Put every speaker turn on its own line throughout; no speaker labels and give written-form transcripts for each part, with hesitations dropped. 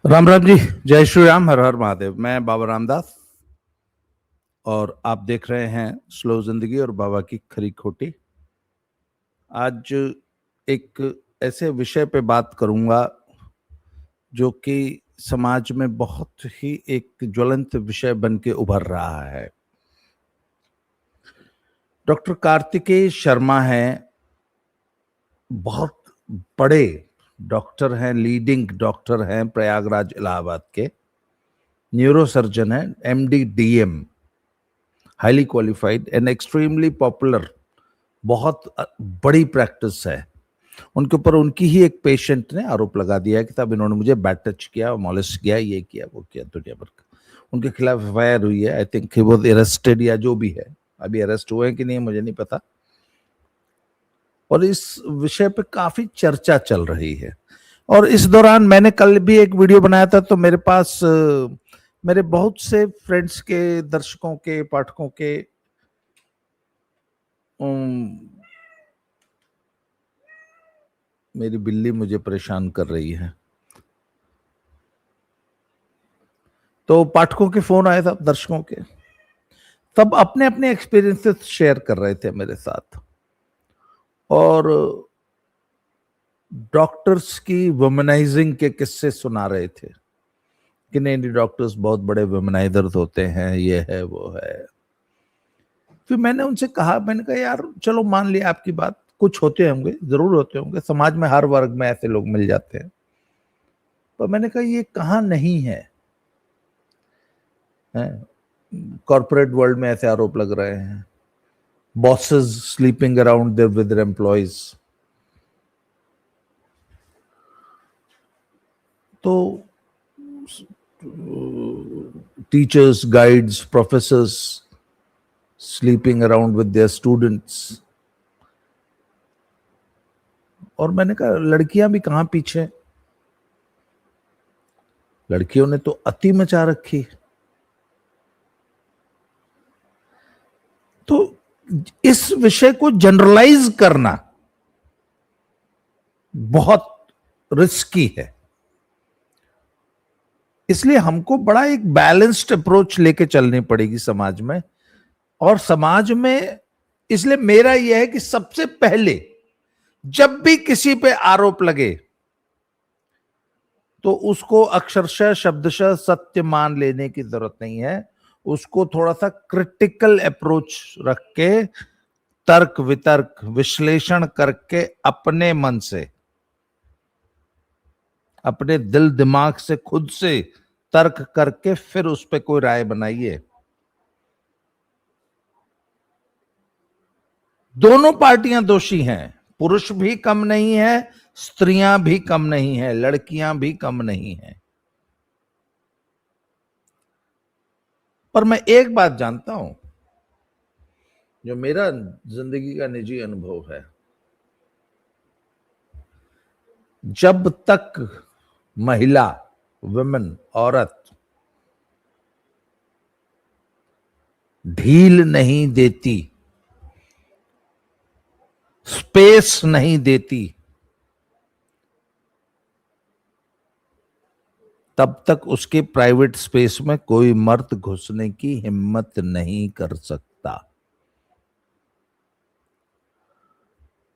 राम राम जी। जय श्री राम। हर हर महादेव। मैं बाबा रामदास और आप देख रहे हैं स्लो जिंदगी और बाबा की खरी खोटी। आज एक ऐसे विषय पे बात करूंगा जो कि समाज में बहुत ही एक ज्वलंत विषय बन के उभर रहा है। डॉक्टर कार्तिकेय शर्मा हैं, बहुत बड़े डॉक्टर हैं, लीडिंग डॉक्टर हैं प्रयागराज इलाहाबाद के, न्यूरोसर्जन हैं, MD DM, highly qualified and extremely popular. बहुत बड़ी प्रैक्टिस है। उनके ऊपर उनकी ही एक पेशेंट ने आरोप लगा दिया है कि तब इन्होंने मुझे बैड टच किया, मॉलेस्ट किया, ये किया, वो किया, दुनिया भर का उनके खिलाफ एफआईआर हुई है। I think he was arrested या जो भी है, अभी अरेस्ट हुए हैं कि नहीं मुझे नहीं पता। और इस विषय पे काफी चर्चा चल रही है। और इस दौरान मैंने कल भी एक वीडियो बनाया था, तो मेरे पास मेरे बहुत से फ्रेंड्स के, दर्शकों के, पाठकों के मेरी बिल्ली मुझे परेशान कर रही है, तो पाठकों के फोन आए था, दर्शकों के, तब अपने अपने एक्सपीरियंसेस शेयर कर रहे थे मेरे साथ। और डॉक्टर्स की वुमेनाइजिंग के किस्से सुना रहे थे कि नहीं डॉक्टर्स बहुत बड़े वुमेनाइजर्स होते हैं, ये है वो है। फिर मैंने उनसे कहा, मैंने कहा यार चलो मान लिया आपकी बात, कुछ होते होंगे, जरूर होते होंगे, समाज में हर वर्ग में ऐसे लोग मिल जाते हैं। पर मैंने कहा ये कहाँ नहीं है। कॉर्पोरेट वर्ल्ड में ऐसे आरोप लग रहे हैं, bosses sleeping around there with their employees. तो teachers, guides, professors sleeping around with their students. और मैंने कहा लड़कियां भी कहां पीछे, लड़कियों ने तो अति मचा रखी। तो इस विषय को जनरलाइज करना बहुत रिस्की है, इसलिए हमको बड़ा एक बैलेंस्ड अप्रोच लेके चलनी पड़ेगी समाज में। और समाज में इसलिए मेरा यह है कि सबसे पहले जब भी किसी पे आरोप लगे तो उसको अक्षरशः शब्दशः सत्य मान लेने की जरूरत नहीं है। उसको थोड़ा सा क्रिटिकल अप्रोच रख के, तर्क वितर्क विश्लेषण करके, अपने मन से, अपने दिल दिमाग से, खुद से तर्क करके फिर उस पर कोई राय बनाइए। दोनों पार्टियां दोषी हैं, पुरुष भी कम नहीं है, स्त्रियां भी कम नहीं है, लड़कियां भी कम नहीं है। पर मैं एक बात जानता हूं, जो मेरा जिंदगी का निजी अनुभव है, जब तक महिला, वुमेन, औरत ढील नहीं देती, स्पेस नहीं देती, तब तक उसके प्राइवेट स्पेस में कोई मर्द घुसने की हिम्मत नहीं कर सकता।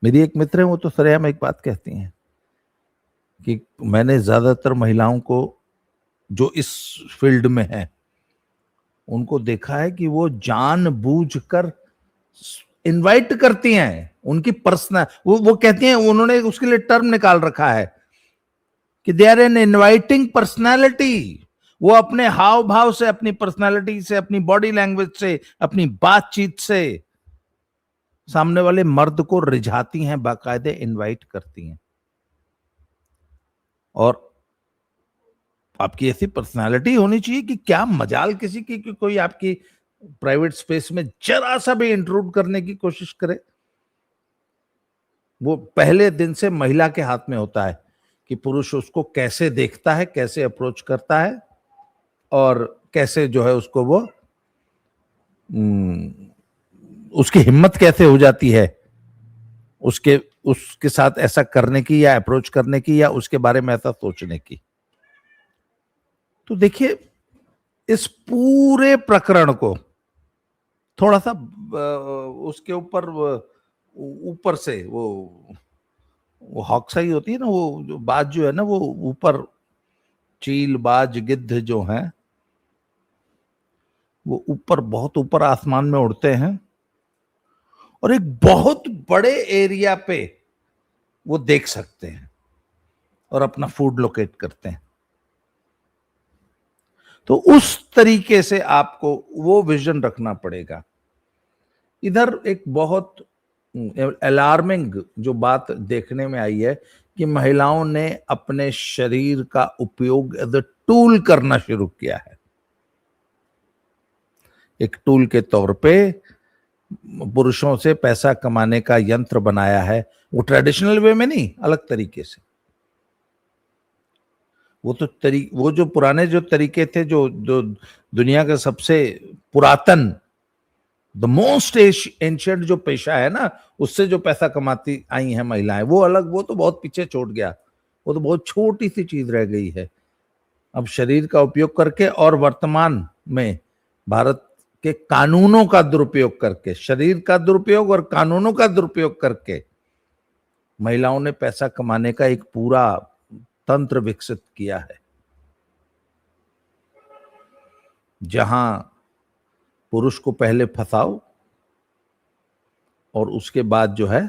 मेरी एक मित्र है, वो तो सरेआम एक बात कहती हैं कि मैंने ज्यादातर महिलाओं को जो इस फील्ड में है उनको देखा है कि वो जानबूझकर इनवाइट करती हैं उनकी पर्सनल, वो कहती हैं, उन्होंने उसके लिए टर्म निकाल रखा है कि they are an inviting personality. वो अपने हाव भाव से, अपनी पर्सनालिटी से, अपनी बॉडी लैंग्वेज से, अपनी बातचीत से सामने वाले मर्द को रिझाती हैं, बाकायदे इनवाइट करती हैं। और आपकी ऐसी पर्सनालिटी होनी चाहिए कि क्या मजाल किसी की कि कोई आपकी प्राइवेट स्पेस में जरा सा भी इंट्रूड करने की कोशिश करे। वो पहले दिन से महिला के हाथ में होता है कि पुरुष उसको कैसे देखता है, कैसे अप्रोच करता है, और कैसे जो है उसको वो उसकी हिम्मत कैसे हो जाती है उसके साथ ऐसा करने की, या अप्रोच करने की, या उसके बारे में ऐसा सोचने की। तो देखिए इस पूरे प्रकरण को थोड़ा सा उसके ऊपर ऊपर से वो हॉक्साई होती है ना, वो जो बाज जो है ना, वो ऊपर चील बाज गिद्ध जो हैं वो ऊपर बहुत ऊपर आसमान में उड़ते हैं और एक बहुत बड़े एरिया पे वो देख सकते हैं और अपना फूड लोकेट करते हैं। तो उस तरीके से आपको वो विजन रखना पड़ेगा। इधर एक बहुत अलार्मिंग जो बात देखने में आई है कि महिलाओं ने अपने शरीर का उपयोग एज अ टूल करना शुरू किया है। एक टूल के तौर पे पुरुषों से पैसा कमाने का यंत्र बनाया है, वो ट्रेडिशनल वे में नहीं, अलग तरीके से। वो जो पुराने जो तरीके थे, जो दुनिया का सबसे पुरातन, द मोस्ट एंशियंट जो पेशा है ना, उससे जो पैसा कमाती आई हैं महिलाएं, वो अलग, वो तो बहुत पीछे छूट गया, वो तो बहुत छोटी सी चीज रह गई है। अब शरीर का उपयोग करके और वर्तमान में भारत के कानूनों का दुरुपयोग करके, शरीर का दुरुपयोग और कानूनों का दुरुपयोग करके महिलाओं ने पैसा कमाने का एक पूरा तंत्र विकसित किया है, जहां पुरुष को पहले फंसाओ और उसके बाद जो है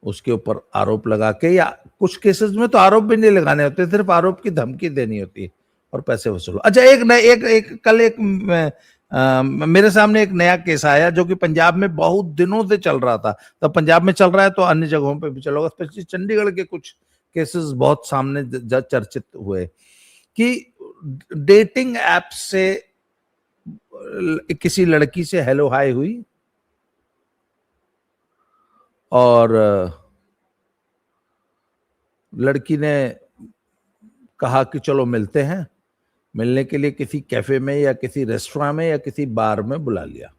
उसके ऊपर आरोप लगा के, या कुछ केसेस में तो आरोप भी नहीं लगाने होते, सिर्फ आरोप की धमकी देनी होती है और पैसे वसूलो। अच्छा, मेरे सामने एक नया केस आया जो कि पंजाब में बहुत दिनों से चल रहा था। तो पंजाब में चल रहा है तो अन्य जगहों पे भी चलेगा। स्पेशली चंडीगढ़ के कुछ केसेस बहुत सामने चर्चित हुए कि डेटिंग ऐप से किसी लड़की से हेलो हाय हुई और लड़की ने कहा कि चलो मिलते हैं। मिलने के लिए किसी कैफे में या किसी रेस्टोरेंट में या किसी बार में बुला लिया।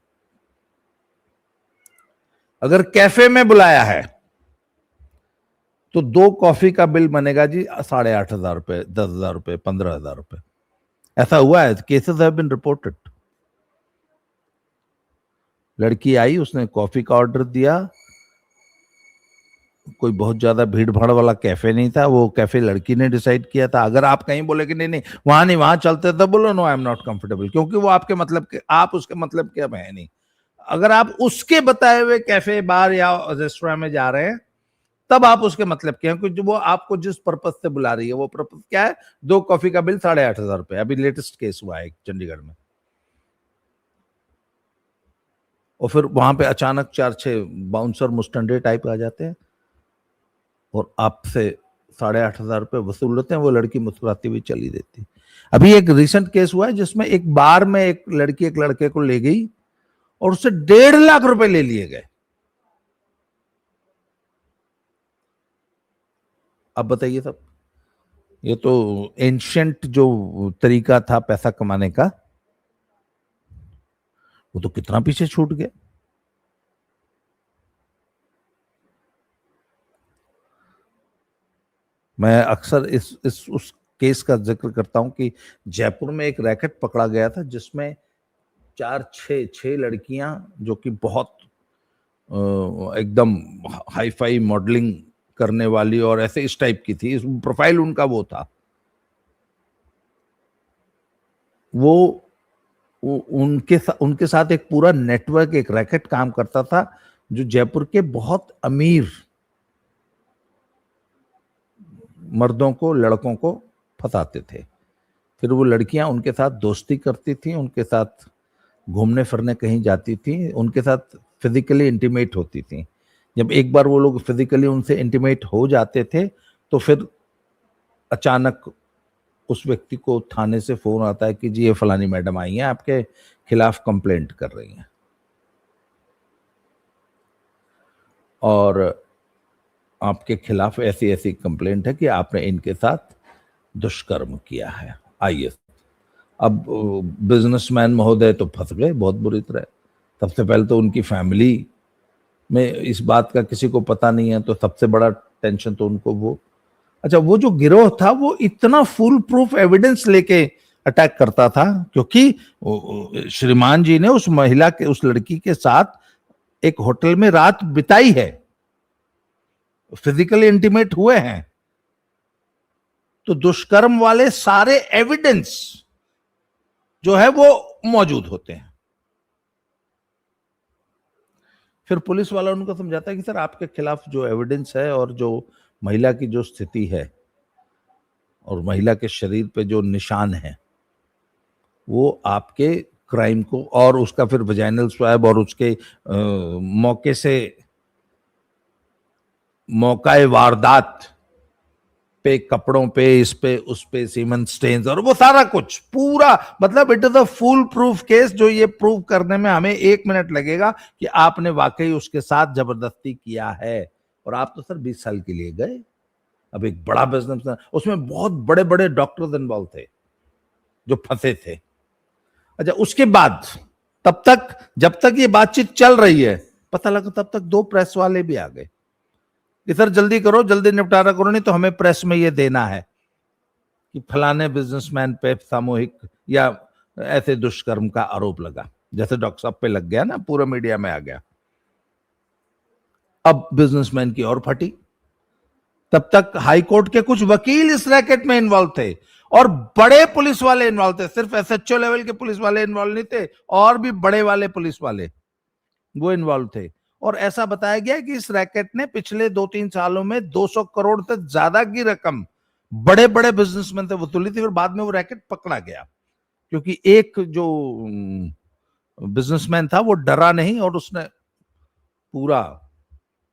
अगर कैफे में बुलाया है तो 2 कॉफी का बिल बनेगा जी 8,500 रुपए, 10,000 रुपए, 15,000 रुपए। ऐसा हुआ है, केसेस हैव बीन रिपोर्टेड। लड़की आई, उसने कॉफी का ऑर्डर दिया, कोई बहुत ज्यादा भीड़ भाड़ वाला कैफे नहीं था, वो कैफे लड़की ने डिसाइड किया था। अगर आप कहीं बोले कि नहीं नहीं वहां चलते, तो बोलो no I am not comfortable, क्योंकि वो आपके मतलब के, आप उसके मतलब के अब है नहीं। अगर आप उसके बताए हुए कैफे बार या रेस्टोरेंट में जा रहे हैं तब आप उसके मतलब के हैं, क्योंकि वो आपको जिस पर्पज से बुला रही है वो पर्पज क्या है? 2 कॉफी का बिल 8,500 रुपए। अभी लेटेस्ट केस हुआ है चंडीगढ़ में। और फिर वहां पे अचानक 4-6 बाउंसर मुस्टंडे टाइप आ जाते हैं और आपसे 8,500 रुपए वसूल लेते हैं। वो लड़की मुस्कुराती हुई चली देती। अभी एक रिसेंट केस हुआ है जिसमें एक बार में एक लड़की एक लड़के को ले गई और उससे 1.5 लाख रुपए ले लिए गए। अब बताइए साहब, ये तो एंशियंट जो तरीका था पैसा कमाने का, वो तो कितना पीछे छूट गया। मैं अक्सर उस केस का जिक्र करता हूं कि जयपुर में एक रैकेट पकड़ा गया था जिसमें 6 लड़कियां जो कि बहुत एकदम हाई फाई मॉडलिंग करने वाली और ऐसे इस टाइप की थी, प्रोफाइल उनका वो था। वो उनके साथ एक पूरा नेटवर्क, एक रैकेट काम करता था जो जयपुर के बहुत अमीर मर्दों को, लड़कों को फंसाते थे। फिर वो लड़कियां उनके साथ दोस्ती करती थी, उनके साथ घूमने फिरने कहीं जाती थी, उनके साथ फिजिकली इंटीमेट होती थी। जब एक बार वो लोग फिजिकली उनसे इंटीमेट हो जाते थे तो फिर अचानक उस व्यक्ति को थाने से फोन आता है कि जी ये फलानी मैडम आई हैं, आपके खिलाफ कंप्लेंट कर रही हैं और आपके खिलाफ ऐसी ऐसी कंप्लेंट है कि आपने इनके साथ दुष्कर्म किया है। आइए, अब बिजनेसमैन महोदय तो फंस गए बहुत बुरी तरह। सबसे पहले तो उनकी फैमिली में इस बात का किसी को पता नहीं है, तो सबसे बड़ा टेंशन तो उनको वो। अच्छा, वो जो गिरोह था वो इतना फुल प्रूफ एविडेंस लेके अटैक करता था, क्योंकि श्रीमान जी ने उस महिला के, उस लड़की के साथ एक होटल में रात बिताई है, फिजिकली इंटीमेट हुए हैं। तो दुष्कर्म वाले सारे एविडेंस जो है वो मौजूद होते हैं। फिर पुलिस वाला उनको समझाता है कि सर आपके खिलाफ जो एविडेंस है और जो महिला की जो स्थिति है और महिला के शरीर पे जो निशान है वो आपके क्राइम को, और उसका फिर वजाइनल स्वैब और उसके मौके से मौकाए वारदात पे, कपड़ों पे, इस पे उस पे सीमन स्टेन्स और वो सारा कुछ पूरा, मतलब it is a full proof case, जो ये प्रूव करने में हमें 1 मिनट लगेगा कि आपने वाकई उसके साथ जबरदस्ती किया है। और आप तो सर 20 साल के लिए गए। अब एक बड़ा बिजनेस, उसमें बहुत बड़े बड़े डॉक्टर्स इन्वॉल्व थे जो फंसे थे। अच्छा, उसके बाद तब तक, जब तक ये बातचीत चल रही है, पता लगा तब तक 2 प्रेस वाले भी आ गए कि सर जल्दी करो, जल्दी निपटारा करो, नहीं तो हमें प्रेस में ये देना है कि फलाने बिजनेसमैन पे सामूहिक या ऐसे दुष्कर्म का आरोप लगा, जैसे डॉक्टर साहब पे लग गया ना, पूरा मीडिया में आ गया। अब बिजनेसमैन की और फटी। तब तक हाई कोर्ट के कुछ वकील इस रैकेट में इन्वॉल्व थे और बड़े पुलिस वाले इन्वॉल्व थे, सिर्फ एसएचओ लेवल के पुलिस वाले इन्वॉल्व नहीं थे, और भी बड़े वाले पुलिस वाले वो इन्वॉल्व थे। और ऐसा बताया गया कि इस रैकेट ने पिछले 2-3 सालों में 200 करोड़ से ज्यादा की रकम बड़े बड़े बिजनेसमैन से वसूली थी। और बाद में वो रैकेट पकड़ा गया, क्योंकि एक जो बिजनेसमैन था वो डरा नहीं और उसने पूरा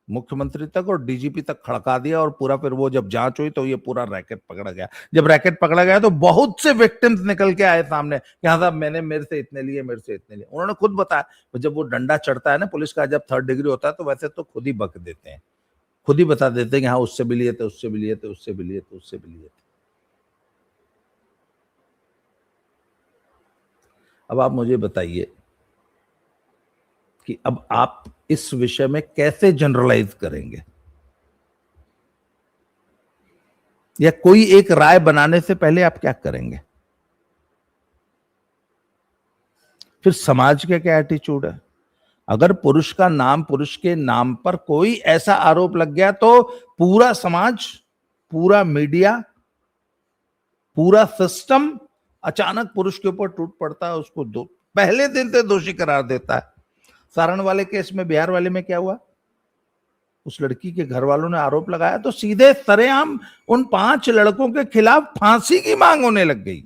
मुख्यमंत्री तक और डीजीपी तक खड़का दिया, और पूरा फिर वो जब जांच हुई तो ये पूरा रैकेट पकड़ा गया। जब रैकेट पकड़ा गया तो बहुत से विक्टिम्स निकल के आए सामने कि हाँ साहब मैंने, मेरे से इतने लिए, मेरे से इतने लिए। उन्होंने खुद बताया, जब वो डंडा चढ़ता है ना पुलिस का, जब 3rd डिग्री होता है तो वैसे तो खुद ही बक देते हैं, खुद ही बता देते हैं कि हाँ उससे भी लिए थे, उससे भी लिए थे, उससे भी लिए थे, उससे भी लिए थे। अब आप मुझे बताइए कि अब आप इस विषय में कैसे जनरलाइज करेंगे, या कोई एक राय बनाने से पहले आप क्या करेंगे? फिर समाज का क्या एटीट्यूड है? अगर पुरुष का नाम, पुरुष के नाम पर कोई ऐसा आरोप लग गया तो पूरा समाज, पूरा मीडिया, पूरा सिस्टम अचानक पुरुष के ऊपर टूट पड़ता है, उसको पहले दिन से दोषी करार देता है। सारण वाले केस में, बिहार वाले में क्या हुआ? उस लड़की के घर वालों ने आरोप लगाया तो सीधे सरेआम उन 5 लड़कों के खिलाफ फांसी की मांग होने लग गई,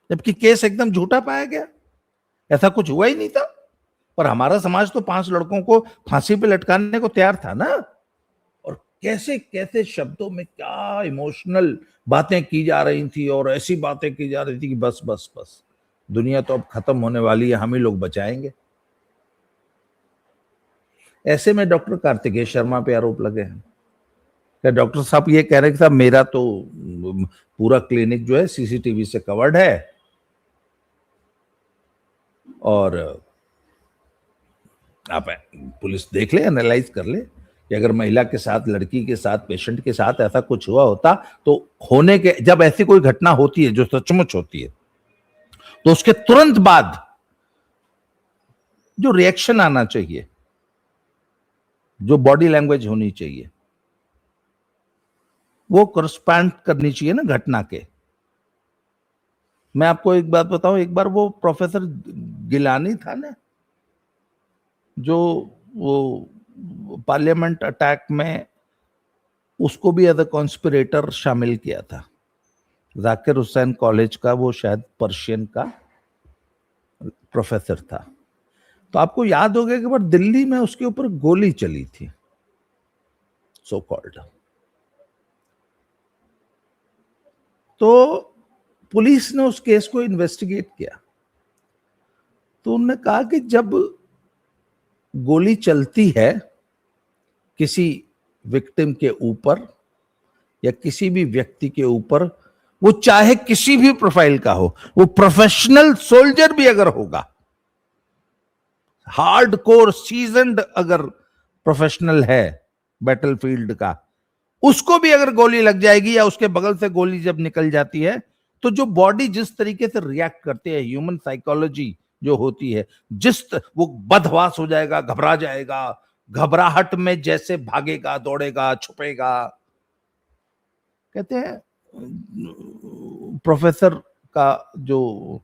जबकि केस एकदम झूठा पाया गया, ऐसा कुछ हुआ ही नहीं था। पर हमारा समाज तो 5 लड़कों को फांसी पे लटकाने को तैयार था ना। और कैसे कैसे शब्दों में क्या इमोशनल बातें की जा रही थी, और ऐसी बातें की जा रही थी कि बस बस बस, दुनिया तो अब खत्म होने वाली है, हम ही लोग बचाएंगे। ऐसे में डॉक्टर कार्तिकेय शर्मा पे आरोप लगे हैं। क्या डॉक्टर साहब ये कह रहे हैं कि साहब मेरा तो पूरा क्लिनिक जो है सीसीटीवी से कवर्ड है, और आप पुलिस देख ले, एनालाइज कर ले कि अगर महिला के साथ, लड़की के साथ, पेशेंट के साथ ऐसा कुछ हुआ होता तो होने के, जब ऐसी कोई घटना होती है जो सचमुच होती है, तो उसके तुरंत बाद जो रिएक्शन आना चाहिए, जो बॉडी लैंग्वेज होनी चाहिए, वो करस्पॉन्ड करनी चाहिए ना घटना के। मैं आपको एक बात बताऊं, एक बार वो प्रोफेसर गिलानी था ना, जो वो पार्लियामेंट अटैक में, उसको भी एज अ कॉन्स्पिरेटर शामिल किया था। जाकिर हुसैन कॉलेज का वो शायद पर्शियन का प्रोफेसर था। तो आपको याद होगा कि बार दिल्ली में उसके ऊपर गोली चली थी, सो कॉल्ड। तो पुलिस ने उस केस को इन्वेस्टिगेट किया, तो उन्होंने कहा कि जब गोली चलती है किसी विक्टिम के ऊपर या किसी भी व्यक्ति के ऊपर, वो चाहे किसी भी प्रोफाइल का हो, वो प्रोफेशनल सोल्जर भी अगर होगा, हार्ड कोर सीजन्ड अगर प्रोफेशनल है बैटलफील्ड का, उसको भी अगर गोली लग जाएगी या उसके बगल से गोली जब निकल जाती है, तो जो बॉडी जिस तरीके से रिएक्ट करती है, ह्यूमन साइकोलॉजी जो होती है, वो बदहवास हो जाएगा, घबरा जाएगा, घबराहट में जैसे भागेगा, दौड़ेगा, छुपेगा। कहते हैं प्रोफेसर का जो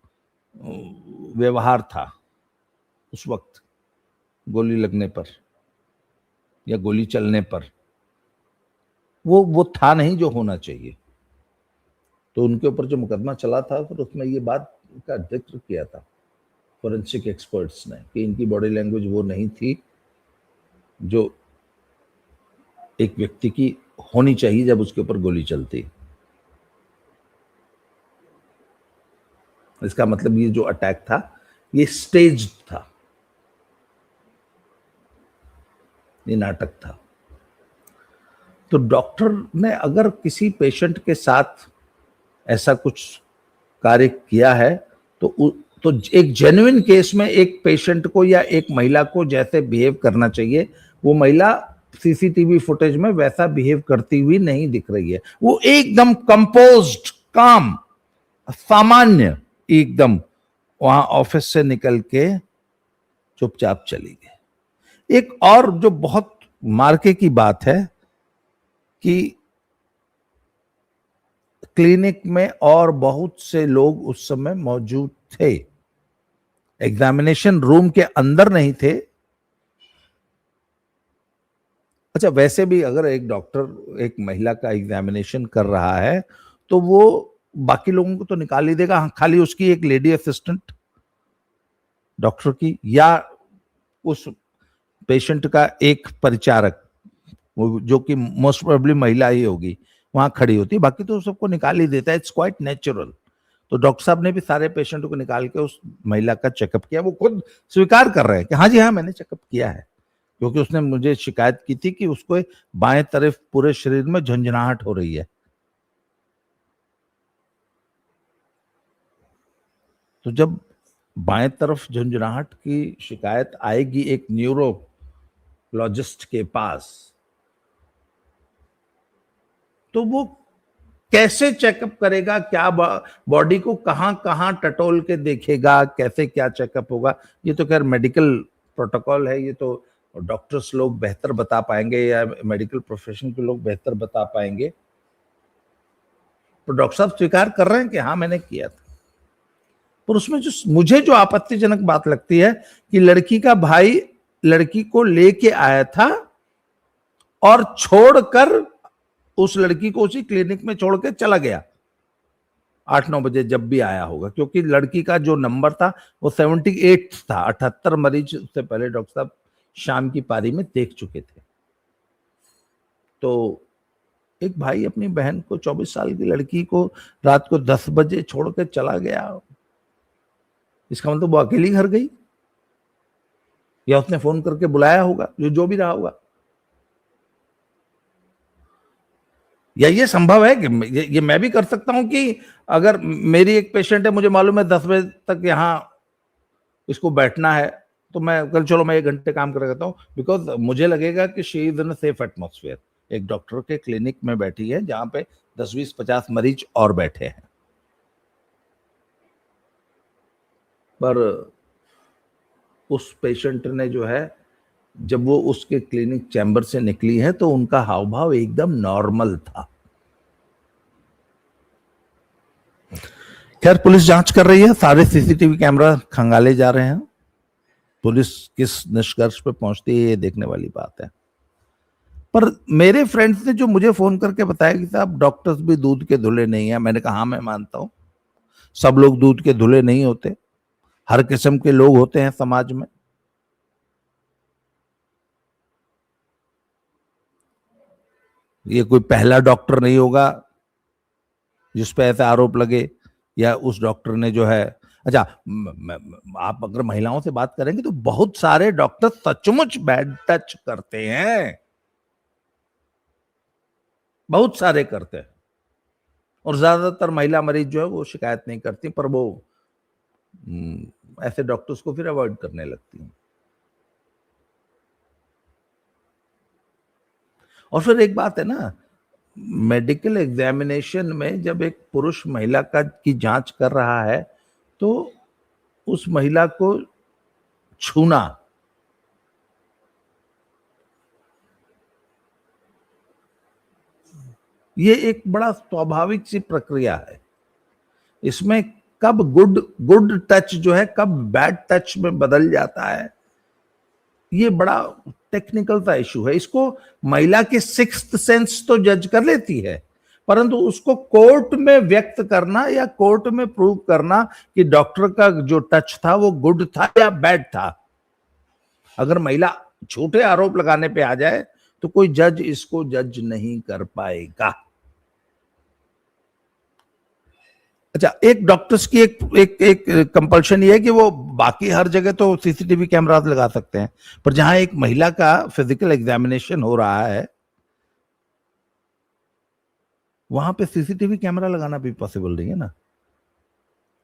व्यवहार था उस वक्त गोली लगने पर या गोली चलने पर, वो था नहीं जो होना चाहिए। तो उनके ऊपर जो मुकदमा चला था, फिर उसमें ये बात का जिक्र किया था फोरेंसिक एक्सपर्ट्स ने कि इनकी बॉडी लैंग्वेज वो नहीं थी जो एक व्यक्ति की होनी चाहिए जब उसके ऊपर गोली चलती। इसका मतलब ये जो अटैक था ये स्टेज्ड था, ये नाटक था। तो डॉक्टर ने अगर किसी पेशेंट के साथ ऐसा कुछ कार्य किया है तो एक जेन्युइन केस में एक पेशेंट को या एक महिला को जैसे बिहेव करना चाहिए, वो महिला सीसीटीवी फुटेज में वैसा बिहेव करती हुई नहीं दिख रही है। वो एकदम कंपोज्ड, काम, सामान्य एकदम वहां ऑफिस से निकल के चुपचाप चली गई। एक और जो बहुत मार्के की बात है कि क्लिनिक में और बहुत से लोग उस समय मौजूद थे, एग्जामिनेशन रूम के अंदर नहीं थे। अच्छा, वैसे भी अगर एक डॉक्टर एक महिला का एग्जामिनेशन कर रहा है तो वो बाकी लोगों को तो निकाल ही देगा, खाली उसकी एक लेडी असिस्टेंट डॉक्टर की या उस पेशेंट का एक परिचारक, जो कि मोस्ट प्रोबेबली महिला ही होगी, वहां खड़ी होती, बाकी तो सबको निकाल ही देता है। It's quite natural. तो डॉक्टर साहब ने भी सारे पेशेंट को निकाल के उस महिला का चेकअप किया। वो खुद स्वीकार कर रहे हैं कि हाँ जी हाँ, मैंने चेकअप किया है, क्योंकि उसने मुझे शिकायत की थी कि उसको बाएं तरफ पूरे शरीर में झंझनाहट हो रही है। तो जब बाएं तरफ झंझनाहट की शिकायत आएगी एक न्यूरोलॉजिस्ट के पास, तो वो कैसे चेकअप करेगा, क्या बॉडी को कहां कहां टटोल के देखेगा, कैसे क्या चेकअप होगा, ये तो खैर मेडिकल प्रोटोकॉल है, ये तो डॉक्टर्स लोग बेहतर बता पाएंगे या मेडिकल प्रोफेशन के लोग बेहतर बता पाएंगे। तो डॉक्टर साहब स्वीकार कर रहे हैं कि हाँ मैंने किया था। पर उसमें मुझे जो आपत्तिजनक बात लगती है कि लड़की का भाई लड़की को लेके आया था और छोड़कर उस लड़की को उसी क्लिनिक में छोड़ के चला गया 8-9 बजे जब भी आया होगा, क्योंकि लड़की का जो नंबर था वो 78 था। 78 मरीज उससे पहले डॉक्टर साहब शाम की पारी में देख चुके थे। तो एक भाई अपनी बहन को, 24 साल की लड़की को रात को 10 बजे छोड़ के चला गया, इसका मतलब वो अकेली घर गई या उसने फोन करके बुलाया होगा, जो भी रहा होगा। या ये संभव है कि ये मैं भी कर सकता हूं कि अगर मेरी एक पेशेंट है, मुझे मालूम है 10 बजे तक यहाँ इसको बैठना है, तो मैं कल चलो मैं 1 घंटे काम कर देता हूँ, बिकॉज मुझे लगेगा कि she is in safe atmosphere. एक डॉक्टर के क्लिनिक में बैठी है जहां पे 10, 20, 50 मरीज और बैठे हैं। पर उस पेशेंट ने जो है, जब वो उसके क्लिनिक चैम्बर से निकली है तो उनका हाव भाव एकदम नॉर्मल था। खैर पुलिस जांच कर रही है, सारे सीसीटीवी कैमरा खंगाले जा रहे हैं। पुलिस किस निष्कर्ष पे पहुंचती है ये देखने वाली बात है। पर मेरे फ्रेंड्स ने जो मुझे फोन करके बताया कि साहब डॉक्टर्स भी दूध के धुले नहीं है, मैंने कहा हाँ मैं मानता हूं, सब लोग दूध के धुले नहीं होते, हर किस्म के लोग होते हैं समाज में। ये कोई पहला डॉक्टर नहीं होगा जिस पे ऐसा आरोप लगे, या उस डॉक्टर ने जो है, अच्छा आप अगर महिलाओं से बात करेंगे तो बहुत सारे डॉक्टर सचमुच बैड टच करते हैं, बहुत सारे करते हैं, और ज्यादातर महिला मरीज जो है वो शिकायत नहीं करती, पर वो ऐसे डॉक्टर्स को फिर अवॉइड करने लगती हैं। और फिर एक बात है ना, मेडिकल एग्जामिनेशन में जब एक पुरुष महिला का की जांच कर रहा है तो उस महिला को छूना, ये एक बड़ा स्वाभाविक सी प्रक्रिया है। इसमें कब गुड गुड टच जो है कब बैड टच में बदल जाता है, ये बड़ा टेक्निकल सा इशू है। इसको महिला की सिक्स्थ सेंस तो जज कर लेती है, परंतु उसको कोर्ट में व्यक्त करना या कोर्ट में प्रूव करना कि डॉक्टर का जो टच था वो गुड था या बैड था, अगर महिला झूठे आरोप लगाने पे आ जाए तो कोई जज इसको जज नहीं कर पाएगा। अच्छा, एक डॉक्टर्स की एक एक एक कंपल्शन ये है कि वो बाकी हर जगह तो सीसीटीवी कैमरास लगा सकते हैं, पर जहां एक महिला का फिजिकल एग्जामिनेशन हो रहा है वहां पे सीसीटीवी कैमरा लगाना भी पॉसिबल नहीं है ना।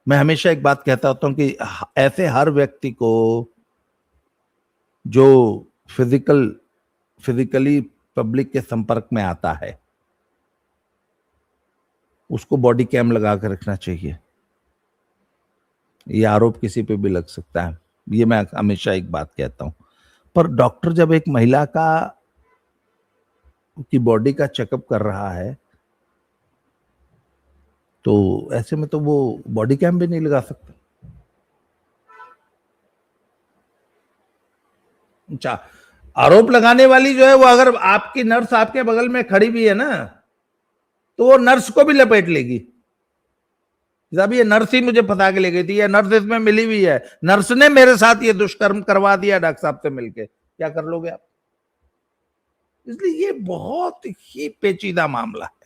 मैं हमेशा एक बात कहता होता हूं कि ऐसे हर व्यक्ति को जो फिजिकली पब्लिक के संपर्क में आता है उसको बॉडी कैम लगा कर रखना चाहिए। ये आरोप किसी पे भी लग सकता है, ये मैं हमेशा एक बात कहता हूं। पर डॉक्टर जब एक महिला का की बॉडी का चेकअप कर रहा है तो ऐसे में तो वो बॉडी कैम भी नहीं लगा सकता। अच्छा, आरोप लगाने वाली जो है वो अगर आपकी नर्स आपके बगल में खड़ी भी है ना तो वो नर्स को भी लपेट लेगी, साहब ये नर्स ही मुझे फंसा के ले गई थी, या नर्स इसमें मिली हुई है, नर्स ने मेरे साथ ये दुष्कर्म करवा दिया डॉक्टर साहब से मिलके, क्या कर लोगे आप? इसलिए ये बहुत ही पेचीदा मामला है।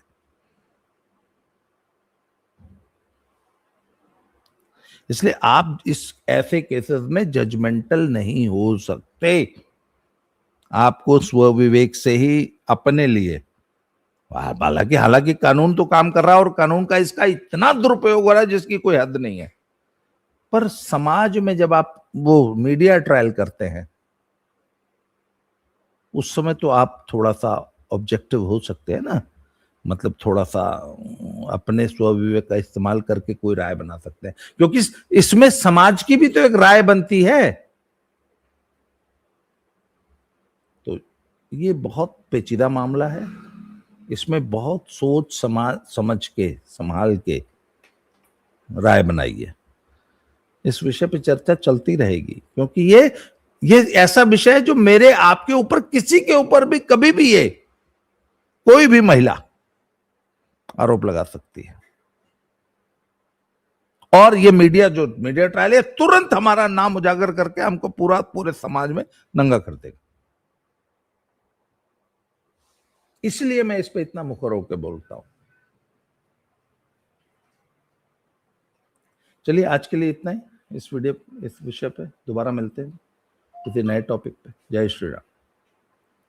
इसलिए आप इस ऐसे केसेस में जजमेंटल नहीं हो सकते। आपको स्वविवेक से ही अपने लिए, हालांकि हालांकि कानून तो काम कर रहा है और कानून का इसका इतना दुरुपयोग हो रहा है जिसकी कोई हद नहीं है, पर समाज में जब आप वो मीडिया ट्रायल करते हैं उस समय तो आप थोड़ा सा ऑब्जेक्टिव हो सकते हैं ना, मतलब थोड़ा सा अपने स्वविवेक का इस्तेमाल करके कोई राय बना सकते हैं, क्योंकि इसमें समाज की भी तो एक राय बनती है। तो ये बहुत पेचीदा मामला है, इसमें बहुत सोच समझ के संभाल के राय बनाइए। इस विषय पे चर्चा चलती रहेगी क्योंकि ये ऐसा विषय है जो मेरे आपके ऊपर किसी के ऊपर भी कभी भी ये कोई भी महिला आरोप लगा सकती है, और ये मीडिया ट्रायल है तुरंत हमारा नाम उजागर करके हमको पूरे समाज में नंगा कर देगा। इसलिए मैं इस पे इतना मुखर होकर बोलता हूं। चलिए आज के लिए इतना ही, इस विषय पे दोबारा मिलते हैं किसी नए टॉपिक पे। जय श्री राम।